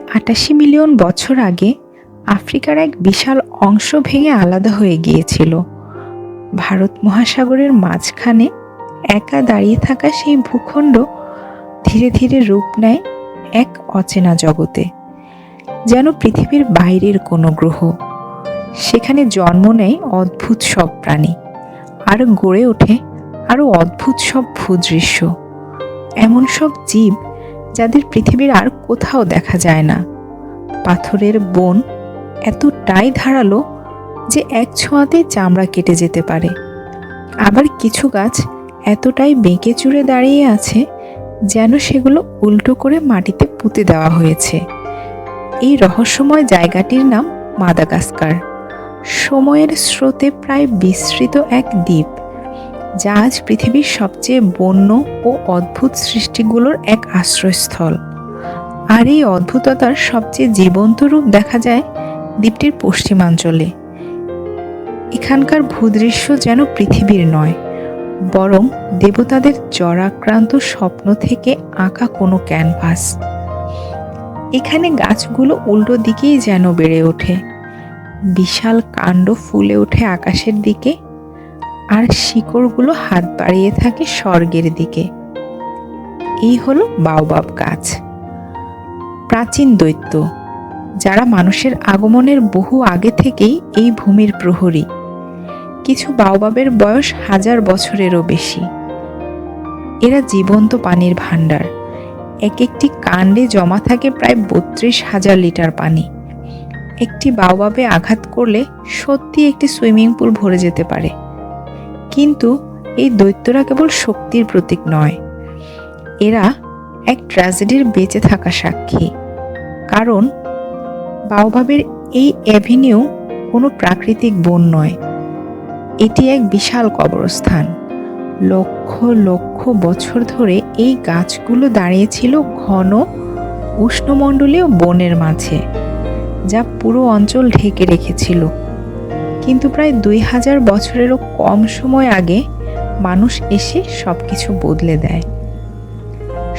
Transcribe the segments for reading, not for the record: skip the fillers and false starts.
৮৮ million বছর আগে আফ্রিকার এক বিশাল অংশ ভেঙে আলাদা হয়ে গিয়েছিল। ভারত মহাসাগরের মাঝখানে একা দাঁড়িয়ে থাকা সেই ভূখণ্ড ধীরে ধীরে রূপ নেয় এক অচেনা জগতে, যেন পৃথিবীর বাইরের কোনো গ্রহ। সেখানে জন্ম নেয় অদ্ভুত সব প্রাণী, আর গড়ে ওঠে আরও অদ্ভুত সব ভূদৃশ্য। এমন সব জীব যাদের পৃথিবীর আর কোথাও দেখা যায় না। পাথরের বন এতটাই ধারালো যে এক ছোঁয়াতেই চামড়া কেটে যেতে পারে। আবার কিছু গাছ এতটাই বেঁকে চুরে দাঁড়িয়ে আছে যেন সেগুলো উল্টো করে মাটিতে পুঁতে দেওয়া হয়েছে। এই রহস্যময় জায়গাটির নাম মাদাগাস্কার। সময়ের স্রোতে প্রায় বিস্তৃত এক দ্বীপ, যা আজ পৃথিবীর সবচেয়ে বন্য ও অদ্ভুত সৃষ্টিগুলোর এক আশ্রয়স্থল। আর এই অদ্ভুততার সবচেয়ে জীবন্ত রূপ দেখা যায় দ্বীপটির পশ্চিমাঞ্চলে। এখানকার ভূদৃশ্য যেন পৃথিবীর নয়, বরং দেবতাদের জ্বরাক্রান্ত স্বপ্ন থেকে আঁকা কোনো ক্যানভাস। এখানে গাছগুলো উল্টো দিকেই যেন বেড়ে ওঠে, বিশাল কাণ্ড ফুলে ওঠে আকাশের দিকে, আর শিকড়গুলো হাত বাড়িয়ে থাকে স্বর্গের দিকে। এই হলো বাওবাব গাছ, প্রাচীন দৈত্য যারা মানুষের আগমনের বহু আগে থেকেই এই ভূমির প্রহরী। কিছু বাওবাবের বয়স 1000 বছরেরও বেশি। এরা জীবন্ত পানির ভাণ্ডার। এক একটি কাণ্ডে জমা থাকে প্রায় 32,000 লিটার পানি। একটি বাওবাবে আঘাত করলে সত্যি একটি সুইমিং পুল ভরে যেতে পারে। কিন্তু এই দৈত্যরা কেবল শক্তির প্রতীক নয়, এরা এক ট্র্যাজেডির বেঁচে থাকা সাক্ষী। কারণ বাওবাবের এই অ্যাভিনিউ কোনো প্রাকৃতিক বন নয়, এটি এক বিশাল কবরস্থান। লক্ষ লক্ষ বছর ধরে এই গাছগুলো দাঁড়িয়েছিল ঘন উষ্ণমণ্ডলীয় বনের মাঝে, যা পুরো অঞ্চল ঢেকে রেখেছিল। কিন্তু প্রায় 2000 বছরেরও কম সময় আগে মানুষ এসে সবকিছু বদলে দেয়।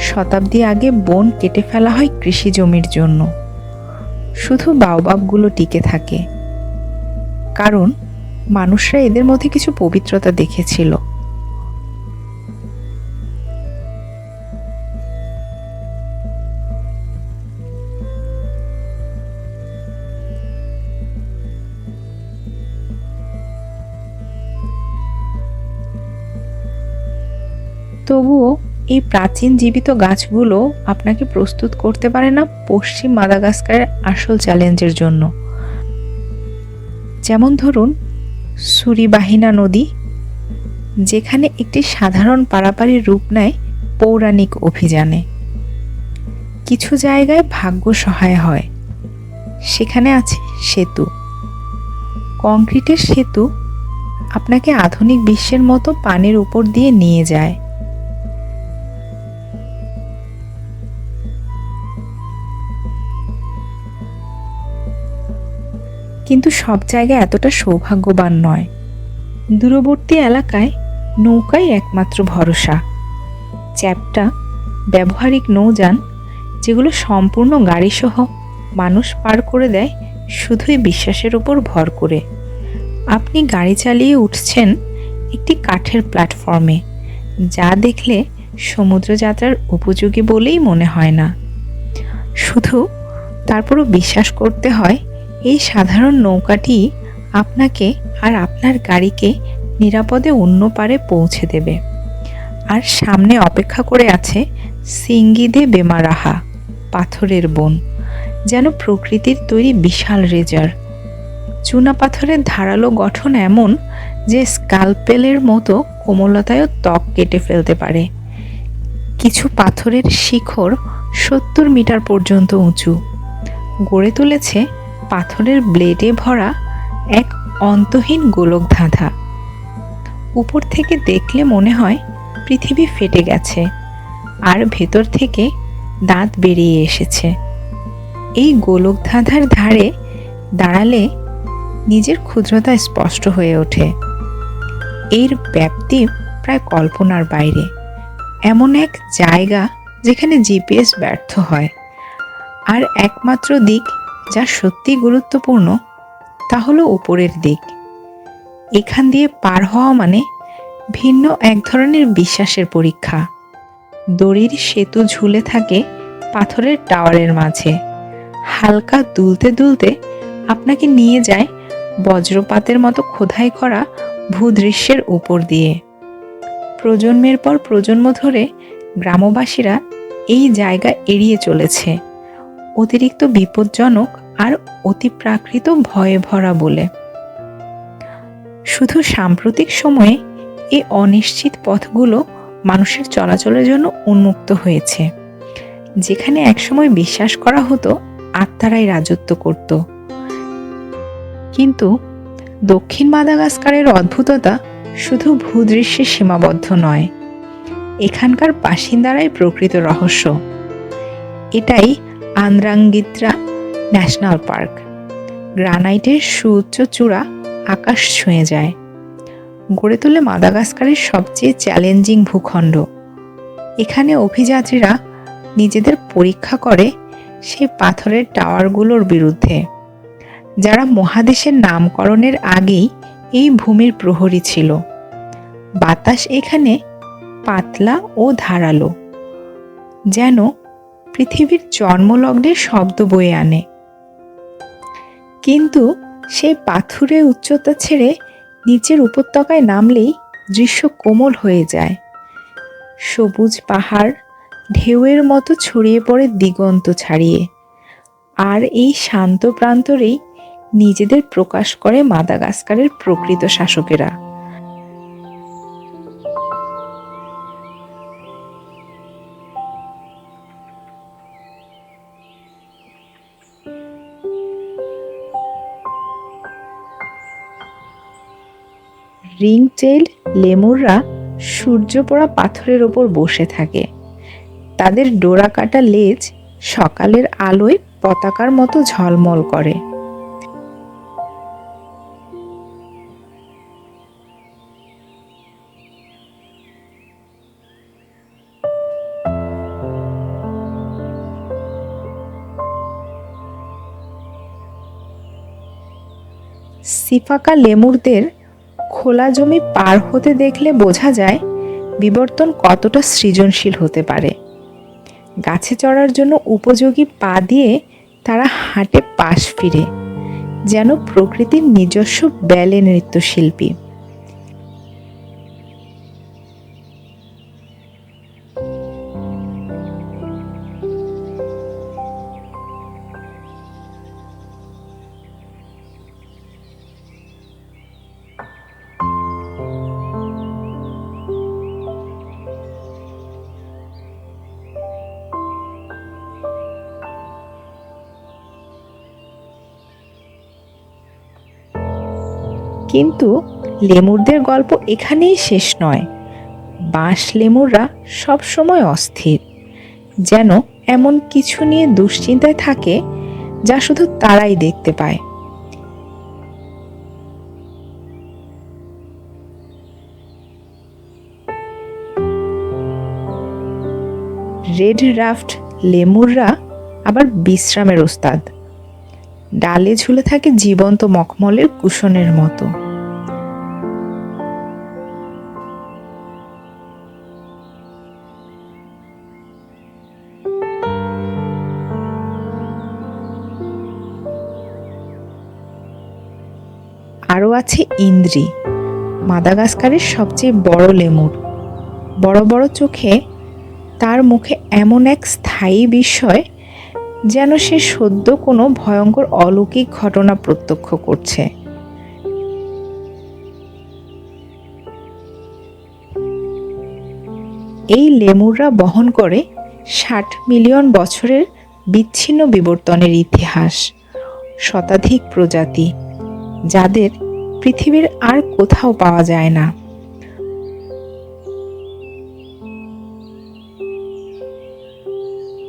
শতাব্দী আগে বন কেটে ফেলা হয় কৃষি জমির জন্য। শুধু বাওবাবগুলো টিকে থাকে, কারণ মানুষরা এদের মধ্যে কিছু পবিত্রতা দেখেছিল। তবুও এই প্রাচীন জীবিত গাছগুলো আপনাকে প্রস্তুত করতে পারে না পশ্চিম মাদাগাস্কারের আসল চ্যালেঞ্জের জন্য। যেমন ধরুন সুরিবাহিনা নদী, যেখানে একটি সাধারণ পারাপারের রূপ নেয় পৌরাণিক অভিযানে। কিছু জায়গায় ভাগ্য সহায় হয়, সেখানে আছে সেতু। কংক্রিটের সেতু আপনাকে আধুনিক বিশ্বের মতো পানির উপর দিয়ে নিয়ে যায়। কিন্তু সব জায়গায় এতটা সৌভাগ্যবান নয়। দূরবর্তী এলাকায় নৌকাই একমাত্র ভরসা। চ্যাপ্টা ব্যবহারিক নৌযান, যেগুলো সম্পূর্ণ গাড়িসহ মানুষ পার করে দেয় শুধুই বিশ্বাসের উপর ভর করে। আপনি গাড়ি চালিয়ে উঠছেন একটি কাঠের প্ল্যাটফর্মে, যা দেখলে সমুদ্রযাত্রার উপযোগী বলেই মনে হয় না। শুধু তারপরও বিশ্বাস করতে হয় এই সাধারণ নৌকাটি আপনাকে আর আপনার গাড়িকে নিরাপদে অন্য পারে পৌঁছে দেবে। আর সামনে অপেক্ষা করে আছে সিঙ্গিদে বেমারাহা, পাথরের বন, যেন প্রকৃতির তৈরি বিশাল রেজার। চুনা পাথরের ধারালো গঠন এমন যে স্কালপেলের মতো কোমলতায়ও ত্বক কেটে ফেলতে পারে। কিছু পাথরের শিখর 70 মিটার পর্যন্ত উঁচু, গড়ে তুলেছে পাথরের ব্লেডে ভরা এক অন্তহীন গোলক ধাঁধা। উপর থেকে দেখলে মনে হয় পৃথিবী ফেটে গেছে আর ভেতর থেকে দাঁত বেরিয়ে এসেছে। এই গোলক ধাঁধার ধারে দাঁড়ালে নিজের ক্ষুদ্রতা স্পষ্ট হয়ে ওঠে। এর ব্যাপ্তি প্রায় কল্পনার বাইরে। এমন এক জায়গা যেখানে জিপিএস ব্যর্থ হয়, আর একমাত্র দিক যা সত্যি গুরুত্বপূর্ণ তা হলো উপরের দিক। এখান দিয়ে পার হওয়া মানে ভিন্ন এক ধরনের বিশ্বাসের পরীক্ষা। দড়ির সেতু ঝুলে থাকে পাথরের টাওয়ারের মাঝে, হালকা দুলতে দুলতে আপনাকে নিয়ে যায় বজ্রপাতের মতো খোদাই করা ভূদৃশ্যের উপর দিয়ে। প্রজন্মের পর প্রজন্ম ধরে গ্রামবাসীরা এই জায়গা এড়িয়ে চলেছে, অতিরিক্ত বিপজ্জনক আর অতিপ্রাকৃত ভয়ে ভরা বলে। শুধু সাম্প্রতিক সময়ে এই অনিশ্চিত পথগুলো মানুষের চলাচলের জন্য উন্মুক্ত হয়েছে। যেখানে একসময় বিশ্বাস করা হতো আত্মারাই রাজত্ব করত। কিন্তু দক্ষিণ মাদাগাস্কারের অদ্ভুততা শুধু ভূদৃশ্যে সীমাবদ্ধ নয়, এখানকার বাসিন্দারাই প্রকৃত রহস্য। এটাই আন্দ্রাঙ্গিত্রা ন্যাশনাল পার্ক। গ্রানাইটের সুউচ্চ চূড়া আকাশ ছুঁয়ে যায়, গড়ে তোলে মাদাগাস্কারের সবচেয়ে চ্যালেঞ্জিং ভূখণ্ড। এখানে অভিযাত্রীরা নিজেদের পরীক্ষা করে সেই পাথরের টাওয়ারগুলোর বিরুদ্ধে, যারা মহাদেশের নামকরণের আগেই এই ভূমির প্রহরী ছিল। বাতাস এখানে পাতলা ও ধারালো, যেন পৃথিবীর জন্মলগ্নের শব্দ বয়ে আনে। কিন্তু সেই পাথুরে উচ্চতা ছেড়ে নিচের উপত্যকায় নামলেই দৃশ্য কোমল হয়ে যায়। সবুজ পাহাড় ঢেউয়ের মতো ছড়িয়ে পড়ে দিগন্ত ছাড়িয়ে, আর এই শান্ত প্রান্তরেই নিজেদের প্রকাশ করে মাদাগাস্কারের প্রকৃত শাসকেরা। রিং-টেইলড লেমুররা সূর্য পোড়া পাথরের ওপর বসে থাকে। তাদের ডোরাকাটা লেজ সকালের আলোয় পতাকার মতো ঝলমল করে। সিফাকা লেমুরদের খোলা জমি পার হতে দেখলে বোঝা যায় বিবর্তন কতটা সৃজনশীল হতে পারে। গাছে চড়ার জন্য উপযোগী পা দিয়ে তারা হাঁটে পাশ ফিরে, যেন প্রকৃতির নিজস্ব ব্যালে নৃত্যশিল্পী। কিন্তু লেমুরদের গল্প এখানেই শেষ নয়। বাঁশ লেমুররা সবসময় অস্থির, যেন এমন কিছু নিয়ে দুশ্চিন্তায় থাকে যা শুধু তারাই দেখতে পায়। রেড রাফট লেমুররা আবার বিশ্রামের ওস্তাদ। ডালে ঝুলে থাকে জীবন্ত মখমলের কুশনের মতো। আরও আছে ইন্দ্রি, মাদাগাস্কারের সবচেয়ে বড় লেমুর। বড় বড় চোখে তার মুখে এমন এক স্থায়ী বিস্ময়, যেন সে সদ্য কোনো ভয়ঙ্কর অলৌকিক ঘটনা প্রত্যক্ষ করছে। এই লেমুররা বহন করে ৬০ মিলিয়ন বছরের বিচ্ছিন্ন বিবর্তনের ইতিহাস, শতাধিক প্রজাতি যাদের পৃথিবীর আর কোথাও পাওয়া যায় না।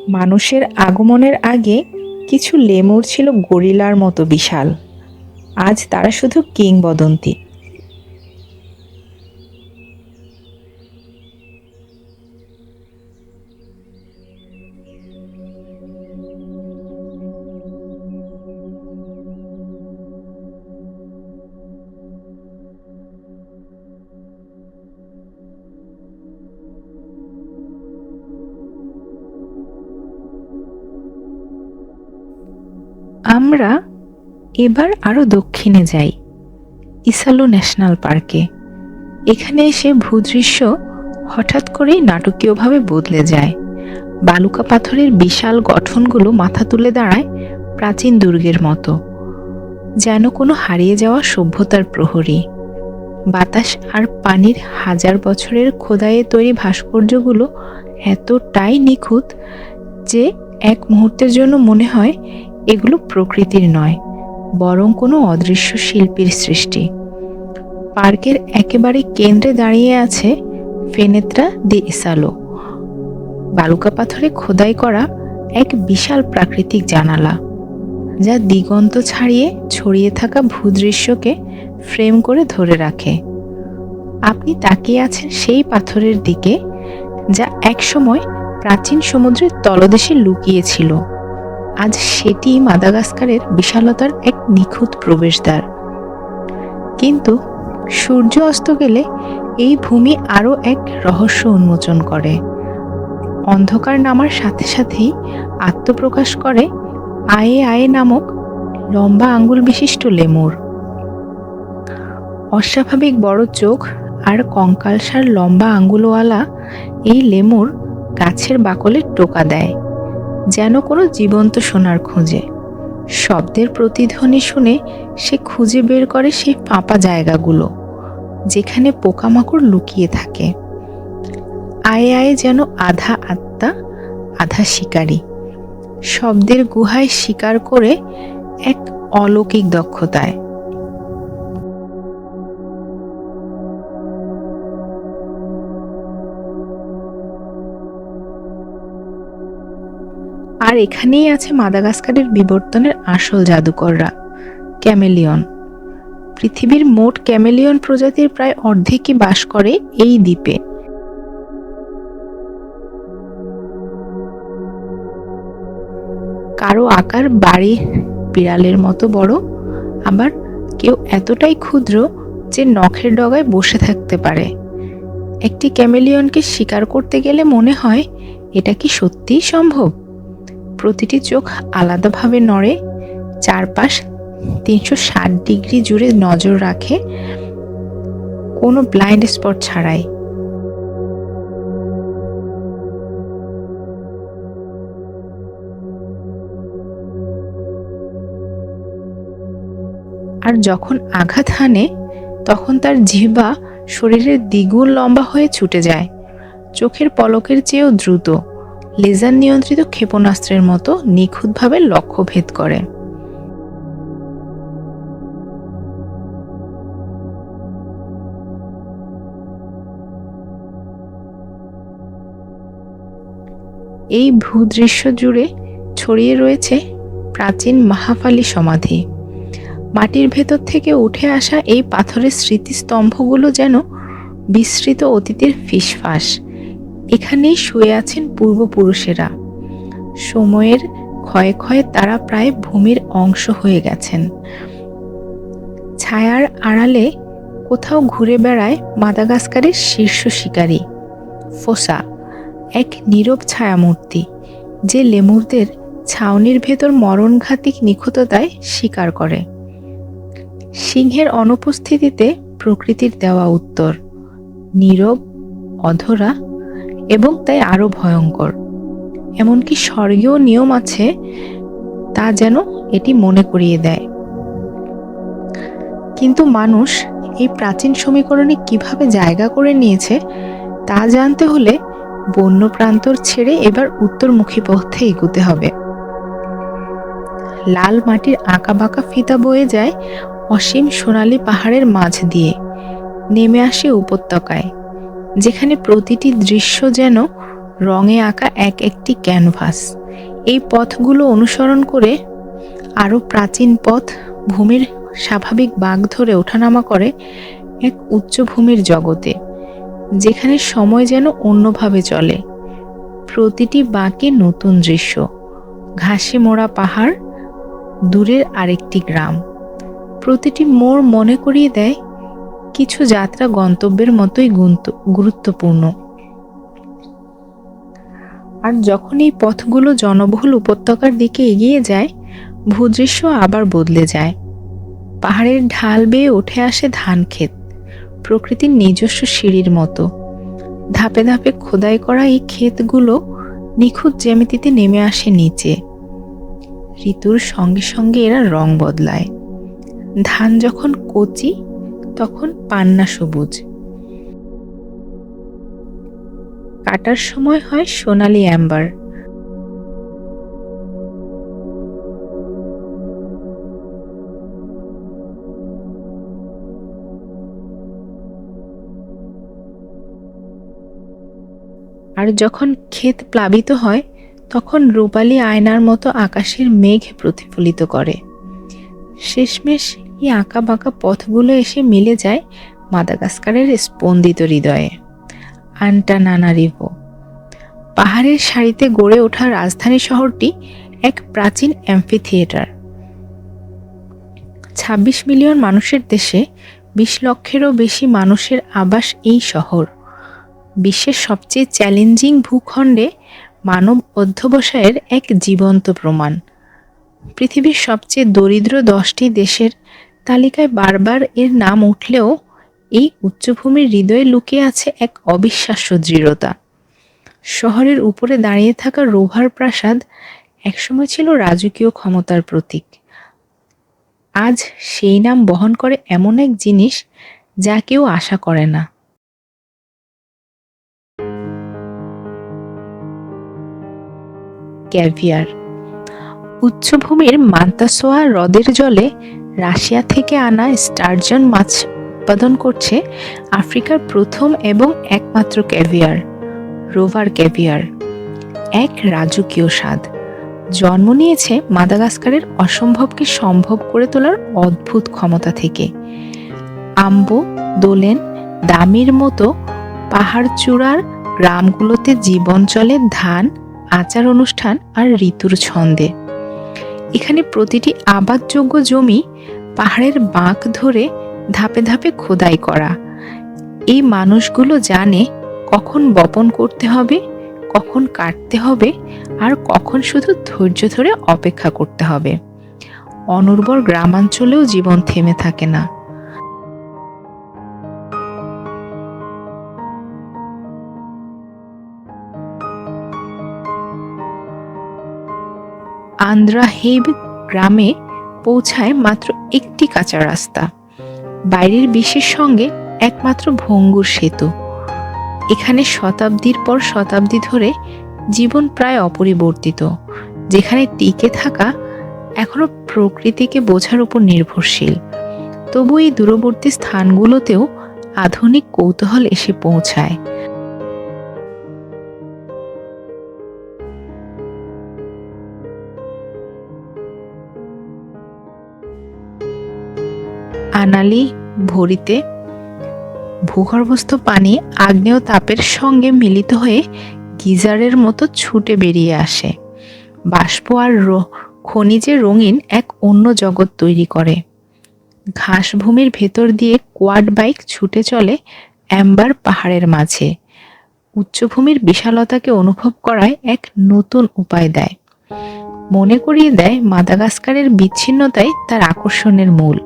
মানুষের আগমনের আগে কিছু লেমুর ছিল গরিলার মতো বিশাল। আজ তারা শুধু কিংবদন্তি। আমরা এবার আরো দক্ষিণে যাই, ইসালো ন্যাশনাল পার্কে। এখানে এসে ভূদৃশ্য হঠাৎ করেই নাটকীয়ভাবে বদলে যায়। বালুকা পাথরের বিশাল গঠনগুলো মাথা তুলে দাঁড়ায় প্রাচীন দুর্গের মতো, যেন কোনো হারিয়ে যাওয়া সভ্যতার প্রহরী। বাতাস আর পানির হাজার বছরের খোদাইয়ে তৈরি ভাস্কর্যগুলো এতটাই নিখুঁত যে এক মুহূর্তের জন্য মনে হয় এগুলো প্রকৃতির নয়, বরং কোনো অদৃশ্য শিল্পীর সৃষ্টি। পার্কের একেবারে কেন্দ্রে দাঁড়িয়ে আছে ফেনেত্রা দি ইসালো, বালুকা পাথরে খোদাই করা এক বিশাল প্রাকৃতিক জানালা, যা দিগন্ত ছাড়িয়ে ছড়িয়ে থাকা ভূদৃশ্যকে ফ্রেম করে ধরে রাখে। আপনি তাকিয়ে আছেন সেই পাথরের দিকে যা একসময় প্রাচীন সমুদ্রের তলদেশে লুকিয়েছিল। আজ সেটি মাদাগাস্কারের বিশালতার এক নিখুঁত প্রবেশদ্বার। কিন্তু সূর্য অস্ত গেলে এই ভূমি আরও এক রহস্য উন্মোচন করে। অন্ধকার নামার সাথে সাথেই আত্মপ্রকাশ করে আয়ে আয়ে নামক লম্বা আঙ্গুল বিশিষ্ট লেমুর। অস্বাভাবিক বড় চোখ আর কঙ্কালসার লম্বা আঙ্গুলওয়ালা এই লেমুর গাছের বাকলে টোকা দেয়, যেন কোনো জীবন্ত সোনার খোঁজে। শব্দের প্রতিধ্বনি শুনে সে খুঁজে বের করে সেই ফাঁপা জায়গাগুলো যেখানে পোকামাকড় লুকিয়ে থাকে। আয়ে আয়ে যেন আধা আত্মা আধা শিকারী, শব্দের গুহায় শিকার করে এক অলৌকিক দক্ষতায়। আর এখানেই আছে মাদাগাস্কারের বিবর্তনের আসল জাদুকররা, ক্যামেলিয়ন। পৃথিবীর মোট ক্যামেলিয়ন প্রজাতির প্রায় অর্ধেকই বাস করে এই দ্বীপে। কারো আকার বাড়ির বিড়ালের মতো বড়, আবার কেউ এতটাই ক্ষুদ্র যে নখের ডগায় বসে থাকতে পারে। একটি ক্যামেলিয়নকে শিকার করতে গেলে মনে হয় এটা কি সত্যিই সম্ভব। প্রতিটি চোখ আলাদাভাবে নড়ে, চারপাশ 360 ডিগ্রি জুড়ে নজর রাখে, কোনো ব্লাইন্ড স্পট ছাড়াই। আর যখন আঘাত হানে তখন তার জিহ্বা শরীরের দ্বিগুণ লম্বা হয়ে ছুটে যায়, চোখের পলকের চেয়েও দ্রুত, লেজার নিয়ন্ত্রিত ক্ষেপণাস্ত্রের মতো নিখুঁতভাবে লক্ষ্যভেদ করে। এই ভূদৃশ্য জুড়ে ছড়িয়ে রয়েছে প্রাচীন মাহাফালি সমাধি। মাটির ভেতর থেকে উঠে আসা এই পাথরের স্মৃতিস্তম্ভগুলো যেন বিস্মৃত অতীতের ফিসফাস। এখানেই শুয়ে আছেন পূর্বপুরুষেরা। সময়ের ক্ষয়ে ক্ষয়ে তারা প্রায় ভূমির অংশ হয়ে গেছেন। ছায়ার আড়ালে কোথাও ঘুরে বেড়ায় মাদাগাস্কারের শীর্ষ শিকারী ফোসা, এক নীরব ছায়ামূর্তি যে লেমুরদের ছাউনির ভেতর মরণঘাতী নিখুঁততায় শিকার করে। সিংহের অনুপস্থিতিতে প্রকৃতির দেওয়া উত্তর নীরব, অধরা এবং তাই আরো ভয়ঙ্কর। এমনকি স্বর্গীয় নিয়ম আছে তা যেন এটি মনে করিয়ে দেয়। কিন্তু মানুষ এই প্রাচীন সমীকরণে কিভাবে জায়গা করে নিয়েছে তা জানতে হলে বন্য প্রান্তর ছেড়ে এবার উত্তরমুখী পথে এগুতে হবে। লাল মাটির আঁকাবাঁকা ফিতা বয়ে যায় অসীম সোনালী পাহাড়ের মাঝ দিয়ে, নেমে আসে উপত্যকায়, যেখানে প্রতিটি দৃশ্য যেন রঙে আঁকা এক একটি ক্যানভাস। এই পথগুলো অনুসরণ করে আরো প্রাচীন পথ ভূমির স্বাভাবিক বাঁক ধরে ওঠানামা করে এক উচ্চভূমির জগতে, যেখানে সময় যেন অন্যভাবে চলে। প্রতিটি বাঁকে নতুন দৃশ্য, ঘাসে মোড়া পাহাড়, দূরের আরেকটি গ্রাম। প্রতিটি মোড় মনে করিয়ে দেয় কিছু যাত্রা গন্তব্যের মতোই গুরুত্বপূর্ণ। আর যখন এই পথগুলো জনবহুল উপত্যকার দিকে এগিয়ে যায়, ভূদৃশ্য আবার বদলে যায়। পাহাড়ের ঢাল বেয়ে উঠে আসে ধান ক্ষেত, প্রকৃতির নিজস্ব সিঁড়ির মতো। ধাপে ধাপে খোদাই করা এই ক্ষেতগুলো নিখুঁত জ্যামিতিতে নেমে আসে নিচে। ঋতুর সঙ্গে সঙ্গে এরা রং বদলায়। ধান যখন কচি তখন পান্না সবুজ, কাটার সময় হয় সোনালী অ্যাম্বার। আর যখন ক্ষেত প্লাবিত হয় তখন রূপালী আয়নার মতো আকাশের মেঘ প্রতিফলিত করে। শেষমেশ এই আঁকা বাঁকা পথগুলো এসে মিলে যায় মাদাগাস্কারের স্পন্দিত হৃদয়ে, আন্টানানারিভো। পাহাড়ের সারিতে গড়ে ওঠা রাজধানী শহরটি এক প্রাচীন অ্যাম্ফিথিয়েটার। ২৬ মিলিয়ন মানুষের দেশে ২০ লক্ষেরও বেশি মানুষের আবাস এই শহর। বিশ্বের সবচেয়ে চ্যালেঞ্জিং ভূখণ্ডে মানব অধ্যবসায়ের এক জীবন্ত প্রমাণ। পৃথিবীর সবচেয়ে দরিদ্র 10টি দেশের তালিকায় বারবার এর নাম উঠলেও এই উচ্চভূমির হৃদয়ে লুকিয়ে আছে এক অবিশ্বাস্য দৃঢ়তা। শহরের উপরে দাঁড়িয়ে থাকা রোভার প্রাসাদ একসময় ছিল রাজকীয় ক্ষমতার প্রতীক। আজ সেই নাম বহন করে এমন এক জিনিস যা কেউ আশা করে না। ক্যাভিয়ার। উচ্চভূমির মান্তাসোয়া হ্রদের জলে রাশিয়া থেকে আনা স্টারজন মাছ উৎপাদন করছে আফ্রিকার প্রথম এবং একমাত্র ক্যাভিয়ার, রোভার ক্যাভিয়ার। এক রাজকীয় স্বাদ জন্ম নিয়েছে মাদাগাস্কারের অসম্ভবকে সম্ভব করে তোলার অদ্ভুত ক্ষমতা থেকে। আম্বো, দোলেন, দামির মতো পাহাড় চূড়ার গ্রামগুলোতে জীবন চলে ধান, আচার অনুষ্ঠান আর ঋতুর ছন্দে। এখানে প্রতিটি আবাদযোগ্য জমি পাহাড়ের বাঁক ধরে ধাপে ধাপে খোদাই করা। এই মানুষগুলো জানে কখন বপন করতে হবে, কখন কাটতে হবে, আর কখন শুধু ধৈর্য ধরে অপেক্ষা করতে হবে। অনুর্বর গ্রামাঞ্চলেও জীবন থেমে থাকে না। আন্দ্রাহেইব গ্রামে পৌঁছায় মাত্র একটি কাঁচা রাস্তা, বাইরের বিশ্বের সঙ্গে একমাত্র ভঙ্গুর সেতু। এখানে শতাব্দীর পর শতাব্দী ধরে জীবন প্রায় অপরিবর্তিত, যেখানে টিকে থাকা এখনো প্রকৃতিকে বোঝার উপর নির্ভরশীল। তবু এই দূরবর্তী স্থানগুলোতেও আধুনিক কৌতূহল এসে পৌঁছায়। আনালি ভরিতে ভূগর্ভস্থ পানি আগ্নেয় তাপের সঙ্গে মিলিত হয়ে গিজারের মতো ছুটে বেরিয়ে আসে। বাষ্প আর খনিজে রঙিন এক অন্য জগৎ তৈরি করে। ঘাসভূমির ভেতর দিয়ে কোয়াড বাইক ছুটে চলে অ্যাম্বার পাহাড়ের মাঝে। উচ্চভূমির বিশালতাকে অনুভব করায় এক নতুন উপায় দেয়। মনে করিয়ে দেয় মাদাগাস্কারের বিচ্ছিন্নতাই তার আকর্ষণের মূল।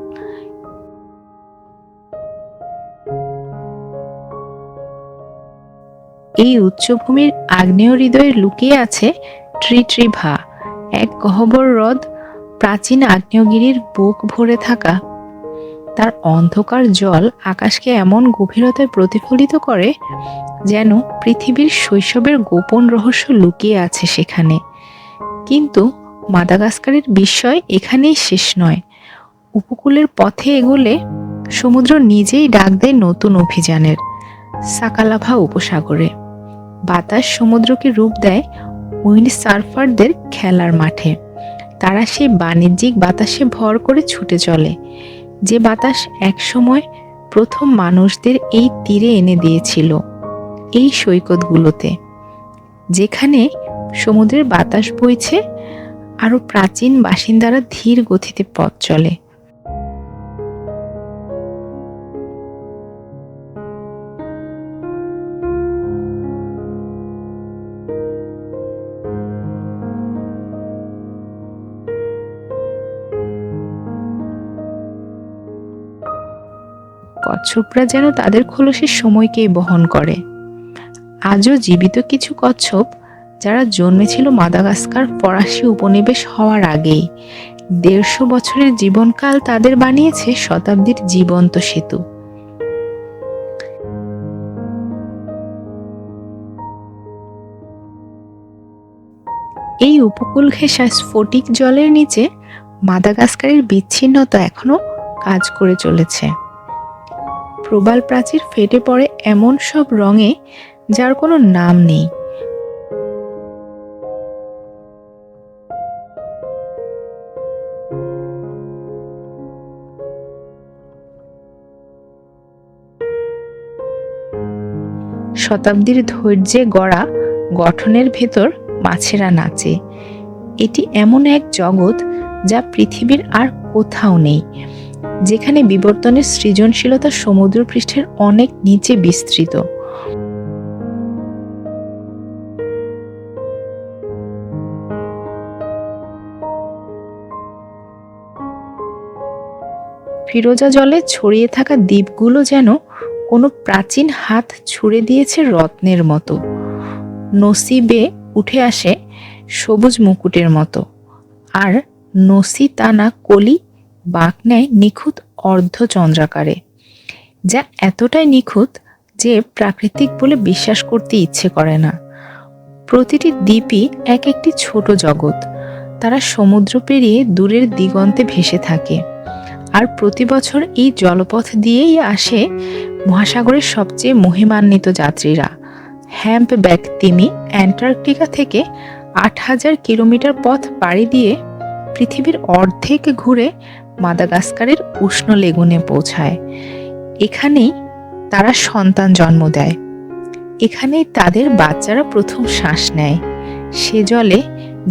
এই উচ্চভূমির আগ্নেয় হৃদয়ে লুকিয়ে আছে ট্রিট্রিভা, এক গহ্বর হ্রদ, প্রাচীন আগ্নেয়গিরির বুক ভরে থাকা। তার অন্ধকার জল আকাশকে এমন গভীরতায় প্রতিফলিত করে যেন পৃথিবীর শৈশবের গোপন রহস্য লুকিয়ে আছে সেখানে। কিন্তু মাদাগাস্কারের বিস্ময় এখানেই শেষ নয়। উপকূলের পথে এগোলে সমুদ্র নিজেই ডাক দেয় নতুন অভিযানের। সাকালাভা উপসাগরে বাতাস সমুদ্রকে রূপ দেয় উইন্ড সার্ফারদের খেলার মাঠে। তারা সেই বাণিজ্যিক বাতাসে ভর করে ছুটে চলে, যে বাতাস একসময় প্রথম মানুষদের এই তীরে এনে দিয়েছিল। এই সৈকতগুলোতে যেখানে সমুদ্রের বাতাস বইছে, আরো প্রাচীন বাসিন্দারা ধীর গতিতে পথ চলে। কচ্ছপরা যেন তাদের খোলসের সময়কেই বহন করে। আজও জীবিত কিছু কচ্ছপ যারা জন্মেছিল মাদাগাস্কার ফরাসি উপনিবেশ হওয়ার আগেই। ১৫০ বছরের জীবনকাল তাদের বানিয়েছে শতাব্দীর জীবন্ত সেতু। এই উপকূল ঘেঁষা স্ফটিক জলের নিচে মাদাগাস্কারের বিচ্ছিন্নতা এখনো কাজ করে চলেছে। প্রবাল প্রাচীর ফেটে পড়ে এমন সব রঙে যার কোনো নাম নেই। শতাব্দীর ধৈর্যে গড়া গঠনের ভেতর মাছেরা নাচে। এটি এমন এক জগৎ যা পৃথিবীর আর কোথাও নেই, যেখানে বিবর্তনের সৃজনশীলতা সমুদ্রপৃষ্ঠের অনেক নিচে বিস্তৃত। ফিরোজা জলে ছড়িয়ে থাকা দ্বীপগুলো যেন কোনো প্রাচীন হাত ছুঁড়ে দিয়েছে রত্নের মতো। নসিবে উঠে আসে সবুজ মুকুটের মতো, আর নসি টানা কলি বাঁক নেয় নিখুঁত অর্ধচন্দ্রাকারে, যা এতটাই নিখুঁত যে প্রাকৃতিক বলে বিশ্বাস করতে ইচ্ছে করে না। প্রতিটি দ্বীপই এক একটি ছোট জগৎ। তারা সমুদ্র পেরিয়ে দূরের দিগন্তে ভেসে থাকে, আর প্রতি বছর এই জলপথ দিয়েই আসে মহাসাগরের সবচেয়ে মহিমান্বিত যাত্রীরা। হ্যাম্পব্যাক তিমি অ্যান্টার্কটিকা থেকে ৮,০০০ কিলোমিটার পথ পাড়ি দিয়ে পৃথিবীর অর্ধেক ঘুরে মাদাগাস্কারের উষ্ণ লেগুনে পৌঁছায়। এখানেই তারা সন্তান জন্ম দেয়, এখানেই তাদের বাচ্চারা প্রথম শ্বাস নেয়, সে জলে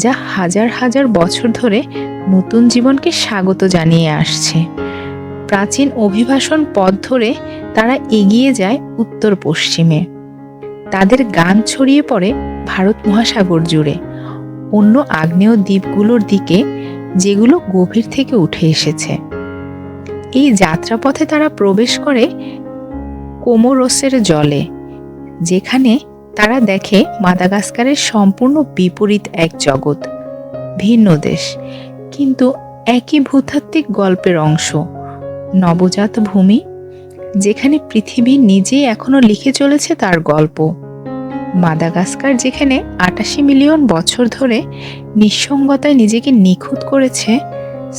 যা হাজার হাজার বছর ধরে নতুন জীবনকে স্বাগত জানিয়ে আসছে। প্রাচীন অভিবাসন পথ ধরে তারা এগিয়ে যায় উত্তর পশ্চিমে। তাদের গান ছড়িয়ে পড়ে ভারত মহাসাগর জুড়ে, অন্য আগ্নেয় দ্বীপগুলোর দিকে যেগুলো গভীর থেকে উঠে এসেছে। এই যাত্রাপথে তারা প্রবেশ করে কোমোরোসের জলে, যেখানে তারা দেখে মাদাগাস্কারের সম্পূর্ণ বিপরীত এক জগৎ, ভিন্ন দেশ, কিন্তু একই ভূতাত্ত্বিক গল্পের অংশ। নবজাত ভূমি, যেখানে পৃথিবী নিজেই এখনো লিখে চলেছে তার গল্প। মাদাগাস্কার যেখানে ৮৮ মিলিয়ন বছর ধরে নিঃসঙ্গতায় নিজেকে নিখুঁত করেছে,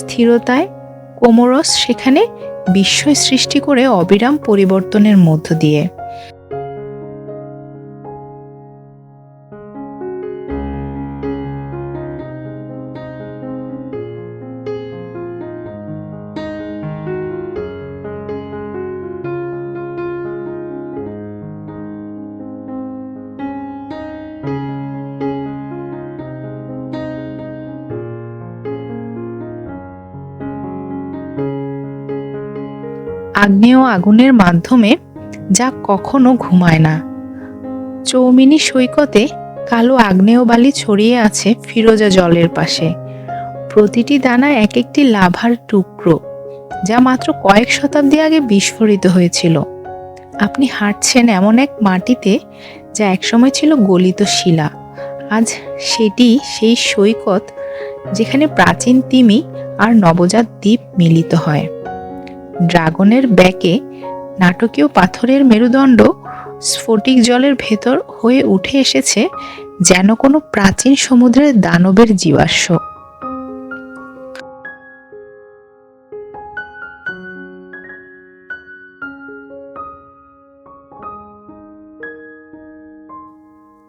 স্থিরতায় কোমোরস সেখানে বিস্ময় সৃষ্টি করে অবিরাম পরিবর্তনের মধ্য দিয়ে। আগ্নেয় আগুনের মাধ্যমে যা কখনো ঘুমায় না। চৌমিনী সৈকতে কালো আগ্নেয় বালি ছড়িয়ে আছে ফিরোজা জলের পাশে। প্রতিটি দানা এক একটি লাভার টুকরো, যা মাত্র কয়েক শতাব্দী আগে বিস্ফোরিত হয়েছিল। আপনি হাঁটছেন এমন এক মাটিতে যা একসময় ছিল গলিত শিলা। আজ সেটি সেই সৈকত যেখানে প্রাচীন তিমি আর নবজাত দ্বীপ মিলিত হয়। ড্রাগনের ব্যাকে নাটকীয় পাথরের মেরুদণ্ড স্ফটিক জলের ভেতর হয়ে উঠে এসেছে যেন কোনো প্রাচীন সমুদ্রের দানবের জীবাশ্ম।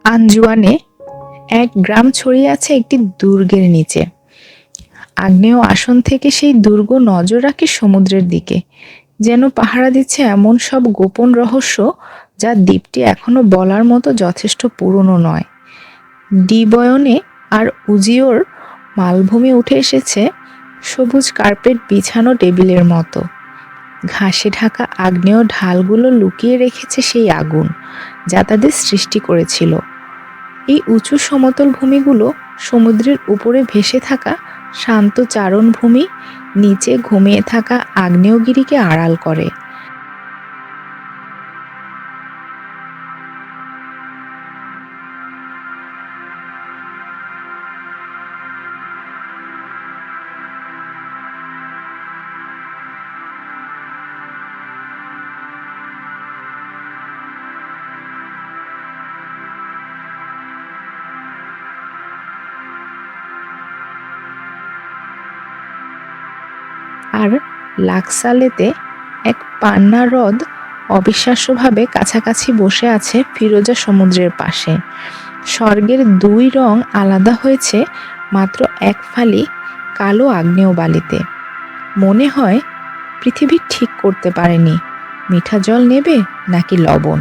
আঞ্জুয়ানে এক গ্রাম ছড়িয়ে আছে একটি দুর্গের নিচে। আগ্নেয় আসন থেকে সেই দুর্গ নজর রাখে সমুদ্রের দিকে, যেন পাহারা দিচ্ছে এমন সব গোপন রহস্য যা দ্বীপটি এখনো বলার মতো যথেষ্ট পুরনো নয়। ডিবয়নে আর উজিওর মালভূমি উঠে এসেছে সবুজ কার্পেট বিছানো টেবিলের মতো। ঘাসে ঢাকা আগ্নেয় ঢালগুলো লুকিয়ে রেখেছে সেই আগুন যা তাদের সৃষ্টি করেছিল। এই উঁচু সমতল ভূমিগুলো সমুদ্রের উপরে ভেসে থাকা শান্ত চারণভূমি, নিচে ঘুমিয়ে থাকা আগ্নেয়গিরিকে আড়াল করে। আর লাকসালেতে এক পান্না হ্রদ অবিশ্বাস্যভাবে কাছাকাছি বসে আছে ফিরোজা সমুদ্রের পাশে। স্বর্গের দুই রং আলাদা হয়েছে মাত্র এক ফালি কালো আগ্নেয় বালিতে। মনে হয় পৃথিবী ঠিক করতে পারেনি মিঠা জল নেবে নাকি লবণ,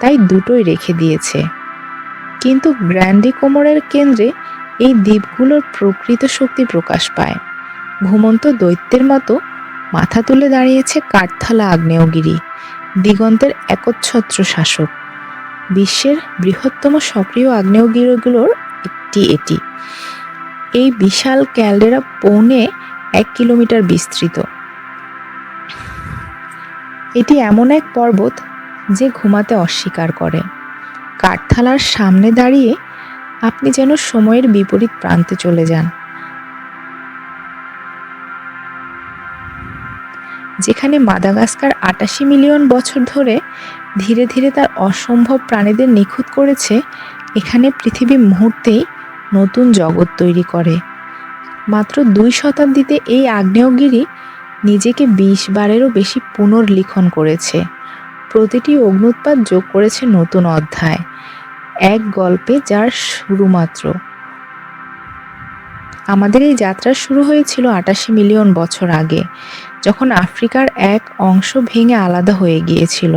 তাই দুটোই রেখে দিয়েছে। কিন্তু গ্র্যান্ডি কোমোরের কেন্দ্রে এই দ্বীপগুলোর প্রকৃত শক্তি প্রকাশ পায়। ঘুমন্ত দৈত্যের মতো মাথা তুলে দাঁড়িয়েছে কাঠথালা আগ্নেয়গিরি, দিগন্তের একচ্ছত্র শাসক। বিশ্বের বৃহত্তম সক্রিয় আগ্নেয়গিরিগুলোর একটি এটি। এই বিশাল ক্যালডেরা 1.25 কিলোমিটার বিস্তৃত। এটি এমন এক পর্বত যে ঘুমাতে অস্বীকার করে। কাঠথালার সামনে দাঁড়িয়ে আপনি যেন সময়ের বিপরীত প্রান্তে চলে যান, যেখানে মাদাগাস্কার 88 মিলিয়ন বছর ধরে ধীরে ধীরে তার অসম্ভব প্রাণীদের নিখুঁত করেছে, এখানে পৃথিবী মুহূর্তেই নতুন জগৎ তৈরি করে। মাত্র 2 শতাব্দীতে এই আগ্নেয়গিরি নিজেকে 20 বারেরও বেশি পুনর্লিখন করেছে। প্রতিটি অগ্ন্যুৎপাত যোগ করেছে নতুন অধ্যায়, এক গল্পে যার শুরু মাত্র। আমাদের এই যাত্রা শুরু হয়েছিল 88 মিলিয়ন বছর আগে, যখন আফ্রিকার এক অংশ ভেঙে আলাদা হয়ে গিয়েছিল।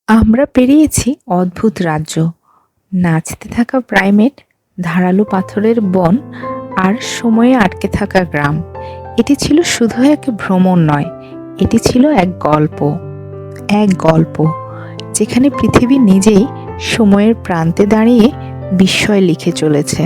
আমরা পেরিয়েছি অদ্ভুত রাজ্য, নাচতে থাকা প্রাইমেট, ধারালো পাথরের বন আর সময়ে আটকে থাকা গ্রাম। এটি ছিল শুধু এক ভ্রমণ নয়, এটি ছিল এক গল্প যেখানে পৃথিবী নিজেই সময়ের প্রান্তে দাঁড়িয়ে বিস্ময় লিখে চলেছে।